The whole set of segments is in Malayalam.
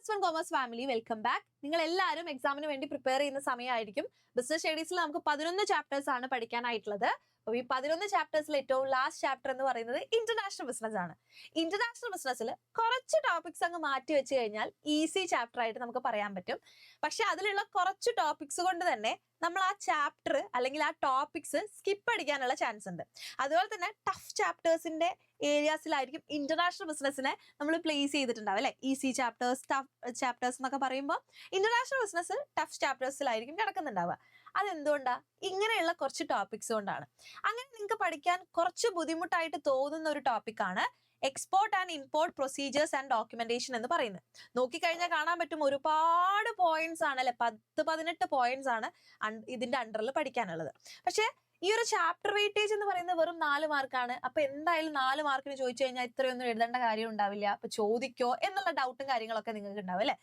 Commerce family, welcome back. നിങ്ങൾ എല്ലാവരും എക്സാമിന് വേണ്ടി പ്രിപ്പയർ ചെയ്യുന്ന സമയമായിരിക്കും. ബിസിനസ് സ്റ്റഡീസിൽ നമുക്ക് 11 ചാപ്റ്റേഴ്സ് ആണ് പഠിക്കാനായിട്ടുള്ളത്. അപ്പോൾ ഈ 11 ചാപ്റ്റേഴ്സിൽ ഏറ്റവും ലാസ്റ്റ് ചാപ്റ്റർ എന്ന് പറയുന്നത് ഇന്റർനാഷണൽ ബിസിനസ് ആണ്. ഇന്റർനാഷണൽ ബിസിനസ്സിൽ കുറച്ച് ടോപ്പിക്സ് അങ്ങ് മാറ്റി വെച്ച് കഴിഞ്ഞാൽ ഈസി ചാപ്റ്റർ ആയിട്ട് നമുക്ക് പറയാൻ പറ്റും. പക്ഷെ അതിലുള്ള കുറച്ച് ടോപ്പിക്സ് കൊണ്ട് തന്നെ നമ്മൾ ആ ചാപ്റ്റർ അല്ലെങ്കിൽ ആ ടോപ്പിക്സ് സ്കിപ്പ് അടിക്കാനുള്ള ചാൻസ് ഉണ്ട്. അതുപോലെ തന്നെ ടഫ് ചാപ്റ്റേഴ്സിന്റെ ഏരിയാസിലായിരിക്കും ഇന്റർനാഷണൽ ബിസിനസ്സിനെ നമ്മൾ പ്ലേസ് ചെയ്തിട്ടുണ്ടാവും അല്ലെ. ഈസി ചാപ്റ്റേഴ്സ്, ടഫ് ചാപ്റ്റേഴ്സ് എന്നൊക്കെ പറയുമ്പോൾ ഇന്റർനാഷണൽ ബിസിനസ് ടഫ് ചാപ്റ്റേഴ്സിലായിരിക്കും കിടക്കുന്നുണ്ടാവുക. അതെന്തുകൊണ്ടാ? ഇങ്ങനെയുള്ള കുറച്ച് ടോപ്പിക്സ് കൊണ്ടാണ്. അങ്ങനെ നിങ്ങൾക്ക് പഠിക്കാൻ കുറച്ച് ബുദ്ധിമുട്ടായിട്ട് തോന്നുന്ന ഒരു ടോപ്പിക്കാണ് export and import procedures and documentation എന്ന് പറയുന്നത്. നോക്കിക്കഴിഞ്ഞാൽ കാണാൻ പറ്റും ഒരുപാട് പോയിന്റ്സ് ആണ് അല്ലെ, 18 പോയിന്റ്സ് ആണ് ഇതിന്റെ അണ്ടറിൽ പഠിക്കാനുള്ളത്. പക്ഷെ ഈ ഒരു ചാപ്റ്റർ വെയിറ്റേജ് എന്ന് പറയുന്നത് വെറും 4 മാർക്കാണ്. അപ്പൊ എന്തായാലും 4 മാർക്കിന് ചോദിച്ചു കഴിഞ്ഞാൽ ഇത്രയൊന്നും എഴുതേണ്ട കാര്യം ഉണ്ടാവില്ല, അപ്പൊ ചോദിക്കോ എന്നുള്ള ഡൗട്ടും കാര്യങ്ങളൊക്കെ നിങ്ങൾക്ക് ഉണ്ടാവും അല്ലെ.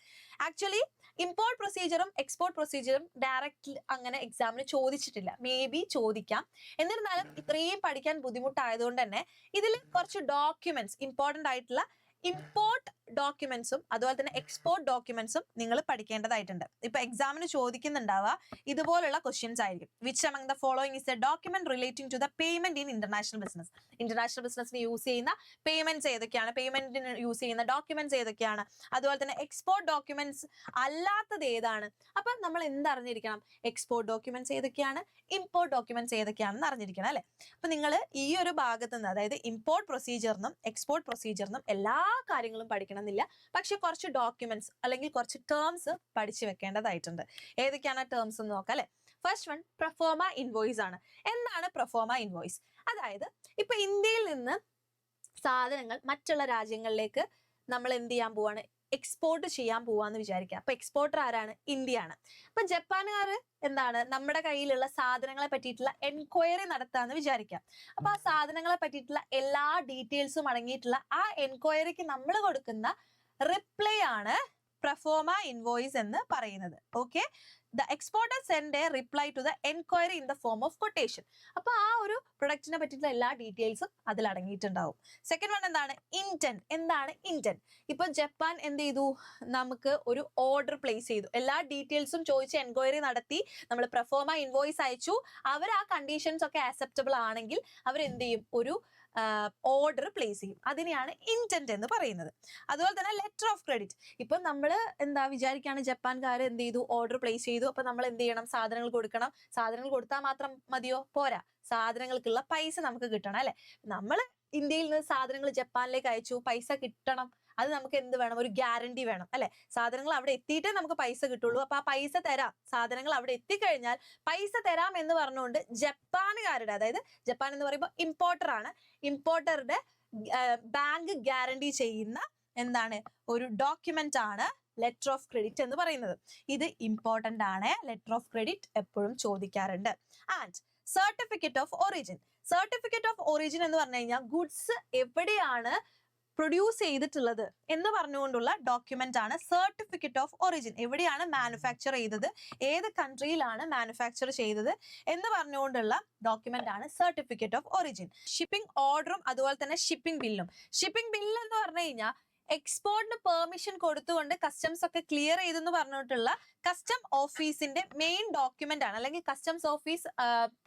ആക്ച്വലി ഇമ്പോർട്ട് പ്രൊസീജിയറും എക്സ്പോർട്ട് പ്രൊസീജിയറും ഡയറക്റ്റ് അങ്ങനെ എക്സാമിന് ചോദിച്ചിട്ടില്ല. മേ ബി ചോദിക്കാം. എന്നിരുന്നാലും ഇത്രയും പഠിക്കാൻ ബുദ്ധിമുട്ടായതുകൊണ്ട് തന്നെ ഇതിൽ കുറച്ച് ഡോക്യുമെന്റ്സ്, ഇമ്പോർട്ടന്റ് ആയിട്ടുള്ള ഇമ്പോർട്ട് ഡോക്യുമെന്റ്സും അതുപോലെ തന്നെ എക്സ്പോർട്ട് ഡോക്യുമെന്റ്സും നിങ്ങൾ പഠിക്കേണ്ടതായിട്ടുണ്ട്. ഇപ്പൊ എക്സാമിന് ചോദിക്കുന്നുണ്ടാവുക ഇതുപോലുള്ള ക്വസ്റ്റ്യൻസ് ആയിരിക്കും. Which among the following is a document relating to the payment in international business. International ബിസിനസ്സിന് യൂസ് ചെയ്യുന്ന പേയ്മെന്റ്സ് ഏതൊക്കെയാണ്, പേയ്മെന്റിന് യൂസ് ചെയ്യുന്ന ഡോക്യുമെന്റ്സ് ഏതൊക്കെയാണ്, അതുപോലെ തന്നെ എക്സ്പോർട്ട് ഡോക്യുമെന്റ്സ് അല്ലാത്തത് ഏതാണ്. അപ്പൊ നമ്മൾ എന്തറിഞ്ഞിരിക്കണം? എക്സ്പോർട്ട് ഡോക്യുമെന്റ്സ് ഏതൊക്കെയാണ്, ഇമ്പോർട്ട് ഡോക്യുമെന്റ്സ് ഏതൊക്കെയാണെന്ന് അറിഞ്ഞിരിക്കണം അല്ലെ. അപ്പൊ നിങ്ങൾ ഈ ഒരു ഭാഗത്ത് നിന്ന്, അതായത് ഇമ്പോർട്ട് പ്രൊസീജിയറിനും എക്സ്പോർട്ട് പ്രൊസീജിയറിനും എല്ലാ കാര്യങ്ങളും പഠിക്കണം എന്നില്ല. പക്ഷെ കുറച്ച് ഡോക്യുമെന്റ്സ് അല്ലെങ്കിൽ കുറച്ച് ടേംസ് പഠിച്ചു വെക്കേണ്ടതായിട്ടുണ്ട്. ഏതൊക്കെയാണ് ടേംസ് എന്ന് നോക്കാം അല്ലെ. ഫസ്റ്റ് വൺ പ്രൊഫോമ ഇൻവോയ്സ് ആണ്. എന്താണ് പ്രൊഫോമ ഇൻവോയ്സ്? അതായത് ഇപ്പൊ ഇന്ത്യയിൽ നിന്ന് സാധനങ്ങൾ മറ്റുള്ള രാജ്യങ്ങളിലേക്ക് നമ്മൾ എന്ത് ചെയ്യാൻ പോവാണ്? എക്സ്പോർട്ട് ചെയ്യാൻ പോവാന്ന് വിചാരിക്കുക. അപ്പൊ എക്സ്പോർട്ടർ ആരാണ്? ഇന്ത്യയാണ്. അപ്പൊ ജപ്പാനുകാർ എന്താണ് നമ്മുടെ കയ്യിലുള്ള സാധനങ്ങളെ പറ്റിയിട്ടുള്ള എൻക്വയറി നടത്താന്ന് വിചാരിക്കാം. അപ്പൊ ആ സാധനങ്ങളെ പറ്റിയിട്ടുള്ള എല്ലാ ഡീറ്റെയിൽസും അടങ്ങിയിട്ടുള്ള ആ എൻക്വയറിക്ക് നമ്മൾ കൊടുക്കുന്ന റിപ്ലൈ ആണ് പ്രൊഫോമ ഇൻവോയ്സ് എന്ന് പറയുന്നത്. Okay, the exporter send a reply to the enquiry in the form of quotation. അപ്പൊ ആ ഒരു പ്രൊഡക്റ്റിനെ പറ്റിയിട്ടുള്ള എല്ലാ ഡീറ്റെയിൽസും അതിൽ അടങ്ങിയിട്ടുണ്ടാവും. സെക്കൻഡ് വൺ എന്താണ്? ഇന്റന്റ്. എന്താണ് ഇന്റന്റ്? ഇപ്പൊ ജപ്പാൻ എന്ത് ചെയ്തു? നമുക്ക് ഒരു ഓർഡർ പ്ലേസ് ചെയ്തു, എല്ലാ ഡീറ്റെയിൽസും ചോദിച്ച് എൻക്വയറി നടത്തി, നമ്മൾ പ്രൊഫോമ ഇൻവോയ്സ് അയച്ചു. അവർ ആ കണ്ടീഷൻസ് ഒക്കെ ആക്സെപ്റ്റബിൾ ആണെങ്കിൽ അവർ എന്ത് ചെയ്യും? ഒരു ഓർഡർ പ്ലേസ് ചെയ്യും. അതിനെയാണ് ഇന്റന്റ് എന്ന് പറയുന്നത്. അതുപോലെ തന്നെ ലെറ്റർ ഓഫ് ക്രെഡിറ്റ്. ഇപ്പൊ നമ്മൾ എന്താ വിചാരിക്കുകയാണ്, ജപ്പാൻകാർ എന്ത് ചെയ്തു? ഓർഡർ പ്ലേസ് ചെയ്തു. അപ്പൊ നമ്മൾ എന്ത് ചെയ്യണം? സാധനങ്ങൾ കൊടുക്കണം. സാധനങ്ങൾ കൊടുത്താൽ മാത്രം മതിയോ? പോരാ, സാധനങ്ങൾക്കുള്ള പൈസ നമുക്ക് കിട്ടണം അല്ലെ. നമ്മൾ ഇന്ത്യയിൽ നിന്ന് സാധനങ്ങൾ ജപ്പാനിലേക്ക് അയച്ചു, പൈസ കിട്ടണം. അത് നമുക്ക് എന്ത് വേണം? ഒരു ഗ്യാരണ്ടി വേണം അല്ലെ. സാധനങ്ങൾ അവിടെ എത്തിയിട്ടേ നമുക്ക് പൈസ കിട്ടുള്ളൂ. അപ്പൊ ആ പൈസ തരാം, സാധനങ്ങൾ അവിടെ എത്തിക്കഴിഞ്ഞാൽ പൈസ തരാം എന്ന് പറഞ്ഞുകൊണ്ട് ജപ്പാനുകാരുടെ, അതായത് ജപ്പാൻ എന്ന് പറയുമ്പോൾ ഇമ്പോർട്ടർ ആണ്, ഇമ്പോർട്ടറുടെ ബാങ്ക് ഗ്യാരണ്ടി ചെയ്യുന്ന എന്താണ്? ഒരു ഡോക്യുമെന്റ് ആണ് ലെറ്റർ ഓഫ് ക്രെഡിറ്റ് എന്ന് പറയുന്നത്. ഇത് ഇമ്പോർട്ടന്റ് ആണ്. ലെറ്റർ ഓഫ് ക്രെഡിറ്റ് എപ്പോഴും ചോദിക്കാറുണ്ട്. And certificate of origin. Certificate of origin എന്ന് പറഞ്ഞു കഴിഞ്ഞാൽ ഗുഡ്സ് എവിടെയാണ് പ്രൊഡ്യൂസ് ചെയ്തിട്ടുള്ളത് എന്ന് പറഞ്ഞുകൊണ്ടുള്ള ഡോക്യുമെന്റ് ആണ് സർട്ടിഫിക്കറ്റ് ഓഫ് ഒറിജിൻ. എവിടെയാണ് മാനുഫാക്ചർ ചെയ്തത്, ഏത് കൺട്രിയിലാണ് മാനുഫാക്ചർ ചെയ്തത് എന്ന് പറഞ്ഞുകൊണ്ടുള്ള ഡോക്യുമെന്റ് ആണ് സർട്ടിഫിക്കറ്റ് ഓഫ് ഒറിജിൻ. ഷിപ്പിംഗ് ഓർഡറും അതുപോലെ തന്നെ ഷിപ്പിംഗ് ബില്ലും. ഷിപ്പിംഗ് ബില്ല് എന്ന് പറഞ്ഞു കഴിഞ്ഞാൽ എക്സ്പോർട്ടിന് പെർമിഷൻ കൊടുത്തുകൊണ്ട് കസ്റ്റംസ് ഒക്കെ ക്ലിയർ ചെയ്തെന്ന് പറഞ്ഞിട്ടുള്ള കസ്റ്റം ഓഫീസിന്റെ മെയിൻ ഡോക്യുമെന്റ് ആണ്, അല്ലെങ്കിൽ കസ്റ്റംസ് ഓഫീസ്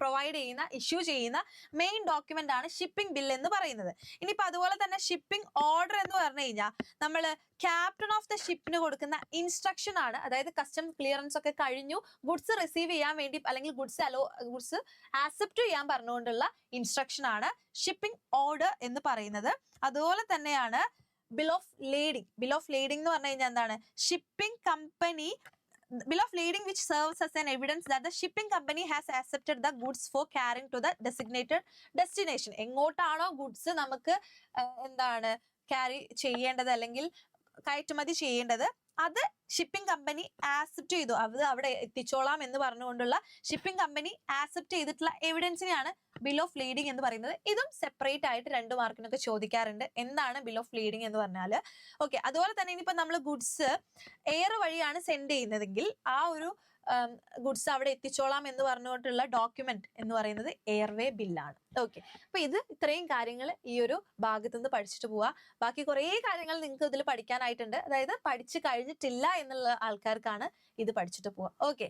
പ്രൊവൈഡ് ചെയ്യുന്ന, ഇഷ്യൂ ചെയ്യുന്ന മെയിൻ ഡോക്യുമെന്റ് ആണ് ഷിപ്പിംഗ് ബില്ല് എന്ന് പറയുന്നത്. ഇനിയിപ്പോ അതുപോലെ തന്നെ ഷിപ്പിംഗ് ഓർഡർ എന്ന് പറഞ്ഞു കഴിഞ്ഞാൽ നമ്മൾ ക്യാപ്റ്റൻ ഓഫ് ദ ഷിപ്പിന് കൊടുക്കുന്ന ഇൻസ്ട്രക്ഷൻ ആണ്. അതായത് കസ്റ്റംസ് ക്ലിയറൻസ് ഒക്കെ കഴിഞ്ഞു, ഗുഡ്സ് റിസീവ് ചെയ്യാൻ വേണ്ടി അല്ലെങ്കിൽ ഗുഡ്സ് ആക്സെപ്റ്റ് ചെയ്യാൻ പറഞ്ഞുകൊണ്ടുള്ള ഇൻസ്ട്രക്ഷൻ ആണ് ഷിപ്പിംഗ് ഓർഡർ എന്ന് പറയുന്നത്. അതുപോലെ തന്നെയാണ് bill of lading. Bill of lading എന്ന് പറഞ്ഞു കഴിഞ്ഞാൽ എന്താണ്? Shipping company, bill of lading which serves as an evidence that the shipping company has accepted the goods for carrying to the designated destination. എങ്ങോട്ടാണോ ഗുഡ്സ് നമുക്ക് എന്താണ് ക്യാരി ചെയ്യേണ്ടത് അല്ലെങ്കിൽ കയറ്റുമതി ചെയ്യേണ്ടത്, അത് ഷിപ്പിംഗ് കമ്പനി ആക്സെപ്റ്റ് ചെയ്തു, അത് അവിടെ എത്തിച്ചോളാം എന്ന് പറഞ്ഞുകൊണ്ടുള്ള ഷിപ്പിംഗ് കമ്പനി ആക്സെപ്റ്റ് ചെയ്തിട്ടുള്ള എവിഡൻസിനെയാണ് ബിൽ ഓഫ് ലേഡിംഗ് എന്ന് പറയുന്നത്. ഇതും സെപ്പറേറ്റ് ആയിട്ട് 2 മാർക്കിനൊക്കെ ചോദിക്കാറുണ്ട്. എന്താണ് ബിൽ ഓഫ് ലേഡിംഗ് എന്ന് പറഞ്ഞാൽ? ഓക്കെ, അതുപോലെ തന്നെ ഇനിയിപ്പോൾ നമ്മൾ ഗുഡ്സ് എയർ വഴിയാണ് സെൻഡ് ചെയ്യുന്നതെങ്കിൽ ആ ഒരു ഗുഡ്സ് അവിടെ എത്തിച്ചോളാം എന്ന് പറഞ്ഞുകൊണ്ടുള്ള ഡോക്യുമെന്റ് എന്ന് പറയുന്നത് എയർവേ ബില്ലാണ്. ഓക്കെ, അപ്പൊ ഇത് ഇത്രയും കാര്യങ്ങൾ ഈ ഒരു ഭാഗത്ത് നിന്ന് പഠിച്ചിട്ട് പോവാ. ബാക്കി കുറെ കാര്യങ്ങൾ നിങ്ങൾക്ക് ഇതിൽ പഠിക്കാനായിട്ടുണ്ട്. അതായത് പഠിച്ചു കഴിഞ്ഞിട്ടില്ല എന്നുള്ള ആൾക്കാർക്കാണ് ഇത് പഠിച്ചിട്ട് പോവാ. ഓക്കെ.